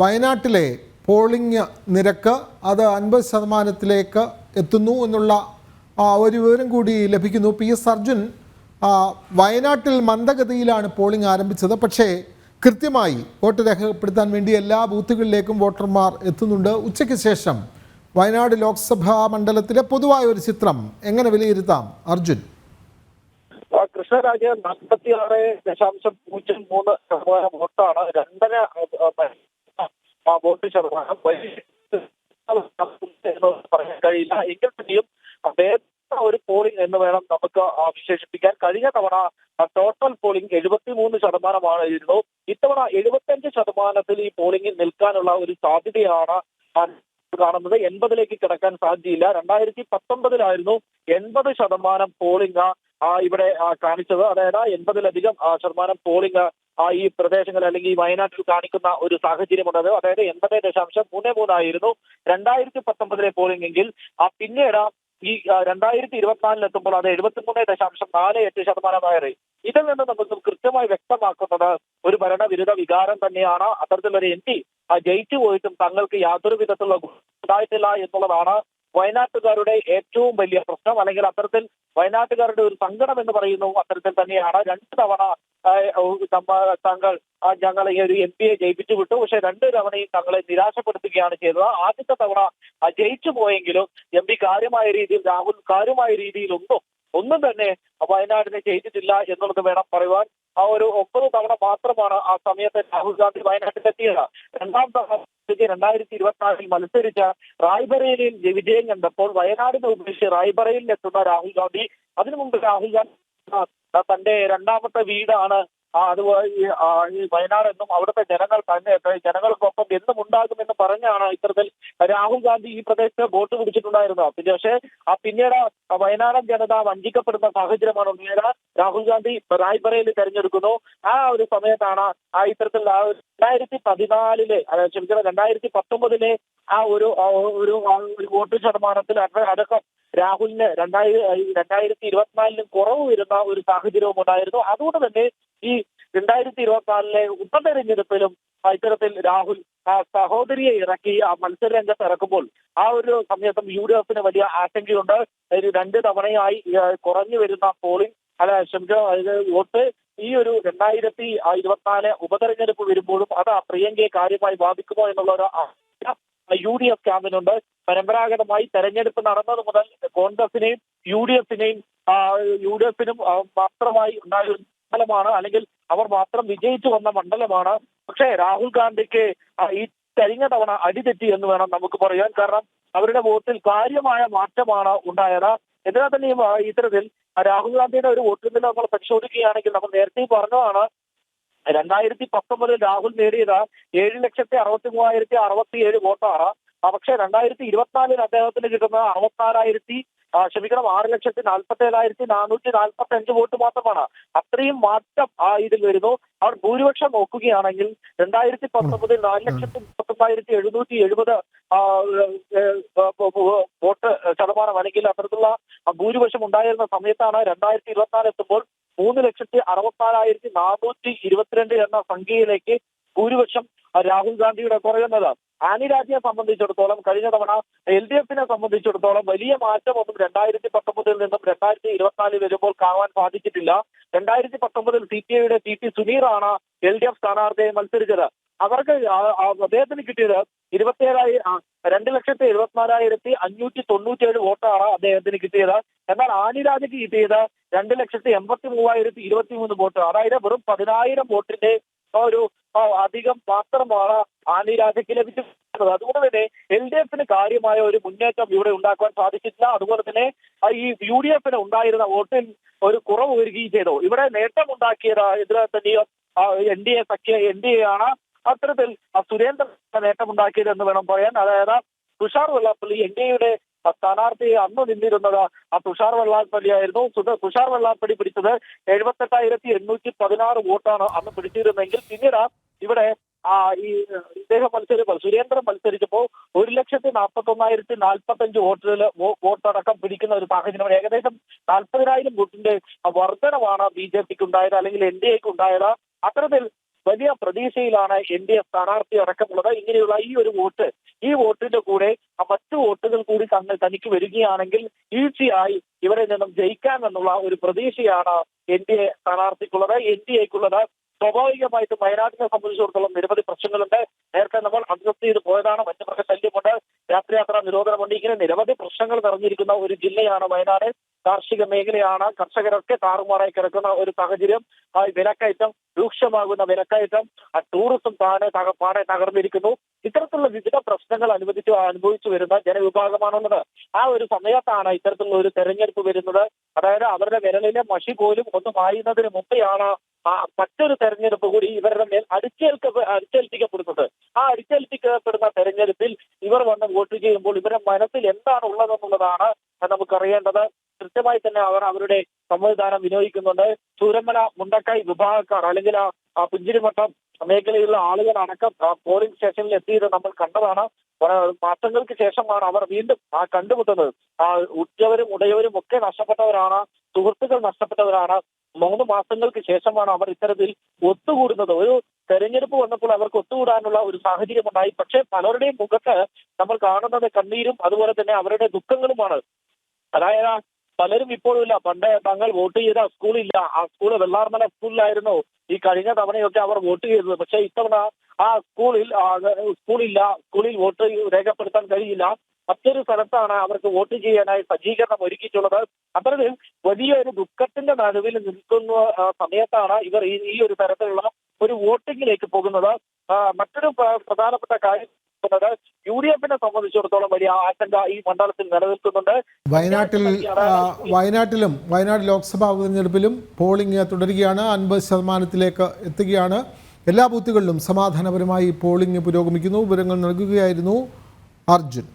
വയനാട്ടിലെ പോളിംഗ് നിരക്ക് അത് 50% എത്തുന്നു എന്നുള്ള ഒരു വിവരം കൂടി ലഭിക്കുന്നു. PS അർജുൻ, വയനാട്ടിൽ മന്ദഗതിയിലാണ് പോളിംഗ് ആരംഭിച്ചത്. പക്ഷേ കൃത്യമായി വോട്ട് രേഖപ്പെടുത്താൻ വേണ്ടി എല്ലാ ബൂത്തുകളിലേക്കും വോട്ടർമാർ എത്തുന്നുണ്ട്. ഉച്ചയ്ക്ക് ശേഷം വയനാട് ലോക്സഭാ മണ്ഡലത്തിലെ പൊതുവായ ഒരു ചിത്രം എങ്ങനെ വിലയിരുത്താം അർജുൻ? കൃഷ്ണരാജ് 46.03% വോട്ടാണ്, 2.5 വോട്ട് ശതമാനം. പറയാൻ കഴിയില്ല എങ്കിൽ തന്നെയും ഒരു പോളിംഗ് എന്ന് വേണം നമുക്ക് വിശേഷിപ്പിക്കാൻ. കഴിഞ്ഞ തവണ ടോട്ടൽ പോളിംഗ് 73% ഇത്തവണ 75% ഈ പോളിംഗിൽ നിൽക്കാനുള്ള ഒരു സാധ്യതയാണ് കാണുന്നത്. 80-ലേക്ക് കിടക്കാൻ സാധ്യതയില്ല. 2019 80% പോളിംഗ് ഇവിടെ കാണിച്ചത്. അതായത് 80-ലധികം% പോളിംഗ് ഈ പ്രദേശങ്ങൾ അല്ലെങ്കിൽ ഈ വയനാട്ടിൽ കാണിക്കുന്ന ഒരു സാഹചര്യമുണ്ടത്. അതായത് 80.33 2019 പോളിംഗ് എങ്കിൽ പിന്നീട് ഈ 2024 എത്തുമ്പോൾ അത് 73.48% ഇതിൽ നിന്ന് നമുക്ക് കൃത്യമായി വ്യക്തമാക്കുന്നത് ഒരു ഭരണവിരുദ്ധ വികാരം തന്നെയാണ്. അത്തരത്തിലൊരു MP ജയിച്ചു പോയിട്ടും തങ്ങൾക്ക് യാതൊരു വിധത്തിലുള്ള ഉണ്ടായിട്ടില്ല എന്നുള്ളതാണ് വയനാട്ടുകാരുടെ ഏറ്റവും വലിയ പ്രശ്നം. അല്ലെങ്കിൽ അത്തരത്തിൽ വയനാട്ടുകാരുടെ ഒരു സങ്കടം എന്ന് പറയുന്നു അത്തരത്തിൽ തന്നെയാണ്. 2 തവണ ഞങ്ങൾ ഈ ഒരു MP ജയിപ്പിച്ചു വിട്ടു. പക്ഷെ 2 തവണയും തങ്ങളെ നിരാശപ്പെടുത്തുകയാണ് ചെയ്തത്. ആദ്യത്തെ തവണ ജയിച്ചു പോയെങ്കിലും MP രാഹുൽ കാര്യമായ രീതിയിൽ ഒന്നും തന്നെ വയനാടിനെ ചെയ്തിട്ടില്ല എന്നുള്ളത് വേണം പറയുവാൻ. ഒരു 9 തവണ മാത്രമാണ് ആ സമയത്ത് രാഹുൽ ഗാന്ധി വയനാട്ടിലെത്തിയത്. 2ാം തവണ 2024 മത്സരിച്ച റായ്ബറേലിയിൽ വിജയം കണ്ടപ്പോൾ വയനാടിനെ ഉപേക്ഷിച്ച് റായ്ബറേലിൽ എത്തുന്ന രാഹുൽ ഗാന്ധി, അതിനു മുമ്പ് രാഹുൽ ഗാന്ധി തന്റെ 2ാമത്തെ വീടാണ് അതുപോലെ ഈ വയനാട് എന്നും അവിടുത്തെ ജനങ്ങൾക്കൊപ്പം എന്നും ഉണ്ടാകുമെന്ന് പറഞ്ഞാണ് ഇത്തരത്തിൽ രാഹുൽ ഗാന്ധി ഈ പ്രദേശത്ത് വോട്ട് പിടിച്ചിട്ടുണ്ടായിരുന്നത്. പക്ഷേ പിന്നീട് വയനാടൻ ജനത വഞ്ചിക്കപ്പെടുന്ന സാഹചര്യമാണ് ഉണ്ടായത്. രാഹുൽ ഗാന്ധി റായ്ബറേലി തെരഞ്ഞെടുക്കുന്നു. ആ ഒരു സമയത്താണ് ഇത്തരത്തിൽ 2019 ആ ഒരു വോട്ട് ശതമാനത്തിൽ അടക്കം രാഹുലിന് 2024 കുറവ് വരുന്ന ഒരു സാഹചര്യവും ഉണ്ടായിരുന്നു. അതുകൊണ്ട് തന്നെ ഈ 2024 ഉപതെരഞ്ഞെടുപ്പിലും ഇത്തരത്തിൽ രാഹുൽ സഹോദരിയെ ഇറക്കി മത്സര രംഗത്ത് ഇറക്കുമ്പോൾ ആ ഒരു സമയത്തും UDF വലിയ ആശങ്കയുണ്ട്. 2 തവണയായി കുറഞ്ഞു വരുന്ന പോളിംഗ് വോട്ട് ഈ ഒരു 2024 ഉപതെരഞ്ഞെടുപ്പ് വരുമ്പോഴും അത് പ്രിയങ്കയെ കാര്യമായി ബാധിക്കുമോ എന്നുള്ള ഒരു UDF ക്യാമ്പിനുണ്ട്. പരമ്പരാഗതമായി തെരഞ്ഞെടുപ്പ് നടന്നത് മുതൽ കോൺഗ്രസിനെയും UDF-നും മാത്രമായി ഉണ്ടായ മണ്ഡലമാണ്, അല്ലെങ്കിൽ അവർ മാത്രം വിജയിച്ചു വന്ന മണ്ഡലമാണ്. പക്ഷേ രാഹുൽ ഗാന്ധിക്ക് ഈ കഴിഞ്ഞ തവണ അടിതെറ്റി എന്ന് വേണം നമുക്ക് പറയാൻ. കാരണം അവരുടെ വോട്ടിൽ കാര്യമായ മാറ്റമാണ് ഉണ്ടായത്. എന്നാൽ തന്നെയും ഇത്തരത്തിൽ രാഹുൽ ഗാന്ധിയുടെ ഒരു വോട്ടിൽ നിന്ന് നമ്മൾ പരിശോധിക്കുകയാണെങ്കിൽ നമ്മൾ നേരത്തെ പറഞ്ഞതാണ് 2019 രാഹുൽ നേടിയത് 7,63,067 വോട്ടാണ്. പക്ഷേ 2024 അദ്ദേഹത്തിന് കിട്ടുന്നത് 6,47,445 വോട്ട് മാത്രമാണ്. അത്രയും മാറ്റം ഇതിൽ വരുന്നു. അവർ ഭൂരിപക്ഷം നോക്കുകയാണെങ്കിൽ 2019 4,31,770 വോട്ട് ശതമാനം അല്ലെങ്കിൽ അത്തരത്തിലുള്ള ഭൂരിപക്ഷം ഉണ്ടായിരുന്ന സമയത്താണ് 2024 എത്തുമ്പോൾ 3,64,422 എന്ന സംഖ്യയിലേക്ക് ഭൂരിപക്ഷം രാഹുൽ ഗാന്ധിയുടെ കുറയുന്നത്. ആനി രാജയെ സംബന്ധിച്ചിടത്തോളം കഴിഞ്ഞ തവണ LDF-നെ സംബന്ധിച്ചിടത്തോളം വലിയ മാറ്റമൊന്നും 2019 നിന്നും 2024 വരുമ്പോൾ കാണാൻ സാധിച്ചിട്ടില്ല. 2019 CPI-യുടെ TP സുനീറാണ് LDF സ്ഥാനാർത്ഥിയെ മത്സരിച്ചത്. അവർക്ക് അദ്ദേഹത്തിന് കിട്ടിയത് 2,74,597 വോട്ടാണ് അദ്ദേഹത്തിന് കിട്ടിയത്. എന്നാൽ ആനി രാജയ്ക്ക് കിട്ടിയത് 2,83,023 വോട്ട്. അതായത് വെറും 10,000 വോട്ടിന്റെ ഒരു അധികം മാത്രമാണ് ആനി രാജയ്ക്ക് ലഭിച്ചിട്ടുള്ളത്. അതുകൊണ്ട് തന്നെ LDF-ന് കാര്യമായ ഒരു മുന്നേറ്റം ഇവിടെ ഉണ്ടാക്കാൻ സാധിച്ചിട്ടില്ല. അതുപോലെ തന്നെ ഈ UDF-ന് ഉണ്ടായിരുന്ന വോട്ടിൽ ഒരു കുറവ് വരികയും ചെയ്തു. ഇവിടെ നേട്ടമുണ്ടാക്കിയത് ഇതിൽ തന്നെയും NDA ആണ്. അത്തരത്തിൽ സുരേന്ദ്രൻ നേട്ടമുണ്ടാക്കിയത് എന്ന് വേണം പറയാൻ. അതായത് തുഷാർ വെള്ളാപ്പള്ളി NDAയുടെ സ്ഥാനാർത്ഥിയെ അന്ന് നിന്നിരുന്നത് തുഷാർ വെള്ളാപ്പള്ളിയായിരുന്നു. തുഷാർ വെള്ളാപ്പള്ളി പിടിച്ചത് 78,816 വോട്ടാണ് അന്ന് പിടിച്ചിരുന്നെങ്കിൽ പിന്നീട് ഇവിടെ സുരേന്ദ്രൻ മത്സരിച്ചപ്പോൾ 1,41,045 വോട്ടടക്കം പിടിക്കുന്ന ഒരു സാഹചര്യമാണ്. ഏകദേശം 40,000 വോട്ടിന്റെ വർധനമാണ് BJPക്ക് ഉണ്ടായത്, അല്ലെങ്കിൽ NDAക്ക് ഉണ്ടായത്. അത്തരത്തിൽ വലിയ പ്രതീക്ഷയിലാണ് NDA സ്ഥാനാർത്ഥി അടക്കമുള്ളത്. ഇങ്ങനെയുള്ള ഈ വോട്ടിന്റെ കൂടെ മറ്റു വോട്ടുകൾ കൂടി തനിക്ക് വരികയാണെങ്കിൽ ഈസിയായി ഇവരെ നിന്നും ജയിക്കാമെന്നുള്ള ഒരു പ്രതീക്ഷയാണ് NDA സ്ഥാനാർത്ഥിക്കുള്ളത്. NDAക്കുള്ളത് സ്വാഭാവികമായിട്ടും വയനാട്ടിനെ സംബന്ധിച്ചിടത്തോളം നിരവധി പ്രശ്നങ്ങളുണ്ട്. നേരത്തെ നമ്മൾ അഡ്രസ് ചെയ്ത് പോയതാണ്. വന്യമൃഗ ശല്യമുണ്ട്, രാത്രിയാത്രാ നിരോധനമുണ്ട്. ഇങ്ങനെ നിരവധി പ്രശ്നങ്ങൾ നിറഞ്ഞിരിക്കുന്ന ഒരു ജില്ലയാണ് വയനാട്. കാർഷിക മേഖലയാണ്, കർഷകരൊക്കെ താറുമാറായി കിടക്കുന്ന ഒരു സാഹചര്യം. വിലക്കയറ്റം, രൂക്ഷമാകുന്ന വിലക്കയറ്റം, ടൂറിസം പാടെ തകർന്നിരിക്കുന്നു. ഇത്തരത്തിലുള്ള വിവിധ പ്രശ്നങ്ങൾ അനുഭവിച്ചു വരുന്ന ജനവിഭാഗമാണുള്ളത്. ആ ഒരു സമയത്താണ് ഇത്തരത്തിലുള്ള ഒരു തെരഞ്ഞെടുപ്പ് വരുന്നത്. അതായത് അവരുടെ വിരലിലെ മഷി പോലും ഒന്ന് മായുന്നതിന് മുമ്പെയാണ് മറ്റൊരു തെരഞ്ഞെടുപ്പ് കൂടി ഇവരുടെ മേൽ അടിച്ചേൽപ്പിക്കപ്പെടുന്നത്. ആ അടിച്ചേൽപ്പിക്കപ്പെടുന്ന തെരഞ്ഞെടുപ്പിൽ ഇവർ വന്ന് വോട്ട് ചെയ്യുമ്പോൾ ഇവരുടെ മനസ്സിൽ എന്താണ് ഉള്ളതെന്നുള്ളതാണ് നമുക്കറിയേണ്ടത്. കൃത്യമായി തന്നെ അവർ അവരുടെ സംവിധാനം വിനിയോഗിക്കുന്നുണ്ട്. ചൂരമല, മുണ്ടക്കൈ വിഭാഗക്കാർ അല്ലെങ്കിൽ പുഞ്ചിരിമട്ടം മേഖലയിലുള്ള ആളുകൾ അടക്കം പോളിംഗ് സ്റ്റേഷനിൽ എത്തിയത് നമ്മൾ കണ്ടതാണ്. മാസങ്ങൾക്ക് ശേഷമാണ് അവർ വീണ്ടും കണ്ടുമുട്ടുന്നത്. ഉറ്റവരും ഉടയവരും ഒക്കെ നഷ്ടപ്പെട്ടവരാണ്, സുഹൃത്തുക്കൾ നഷ്ടപ്പെട്ടവരാണ്. 3 മാസങ്ങൾക്ക് ശേഷമാണ് അവർ ഇത്തരത്തിൽ ഒത്തുകൂടുന്നത്. ഒരു തെരഞ്ഞെടുപ്പ് വന്നപ്പോൾ അവർക്ക് ഒത്തുകൂടാനുള്ള ഒരു സാഹചര്യം ഉണ്ടായി. പക്ഷേ പലരുടെയും മുഖത്ത് നമ്മൾ കാണുന്നത് കണ്ണീരും അതുപോലെ തന്നെ അവരുടെ ദുഃഖങ്ങളുമാണ്. അതായത് പലരും ഇപ്പോഴും ഇല്ല. പണ്ട് തങ്ങൾ വോട്ട് ചെയ്ത സ്കൂളില്ല, ആ സ്കൂള് വെള്ളാർമല സ്കൂളിലായിരുന്നു ഈ കഴിഞ്ഞ തവണയൊക്കെ അവർ വോട്ട് ചെയ്തത്. പക്ഷേ ഇത്തവണ ആ സ്കൂളില്ല, സ്കൂളിൽ വോട്ട് രേഖപ്പെടുത്താൻ കഴിയില്ല. മറ്റൊരു സ്ഥലത്താണ് അവർക്ക് വോട്ട് ചെയ്യാനായി സജ്ജീകരണം ഒരുക്കിയിട്ടുള്ളത്. അത്തരത്തിൽ വലിയൊരു ദുഃഖത്തിന്റെ നടുവിൽ നിൽക്കുന്ന സമയത്താണ് ഇവർ ഈ ഒരു തരത്തിലുള്ള ഒരു വോട്ടിങ്ങിലേക്ക് പോകുന്നത്. മറ്റൊരു പ്രധാനപ്പെട്ട കാര്യം UDFനെ സംബന്ധിച്ചിടത്തോളം വലിയ ആശങ്ക ഈ മണ്ഡലത്തിൽ നിലനിൽക്കുന്നുണ്ട്. വയനാട് ലോക്സഭാ ഉപതെരഞ്ഞെടുപ്പിലും പോളിംഗ് തുടരുകയാണ്. 50% എത്തുകയാണ്. എല്ലാ ബൂത്തുകളിലും സമാധാനപരമായി പോളിംഗ് പുരോഗമിക്കുന്നു. വിവരങ്ങൾ നൽകുകയായിരുന്നു അർജുൻ.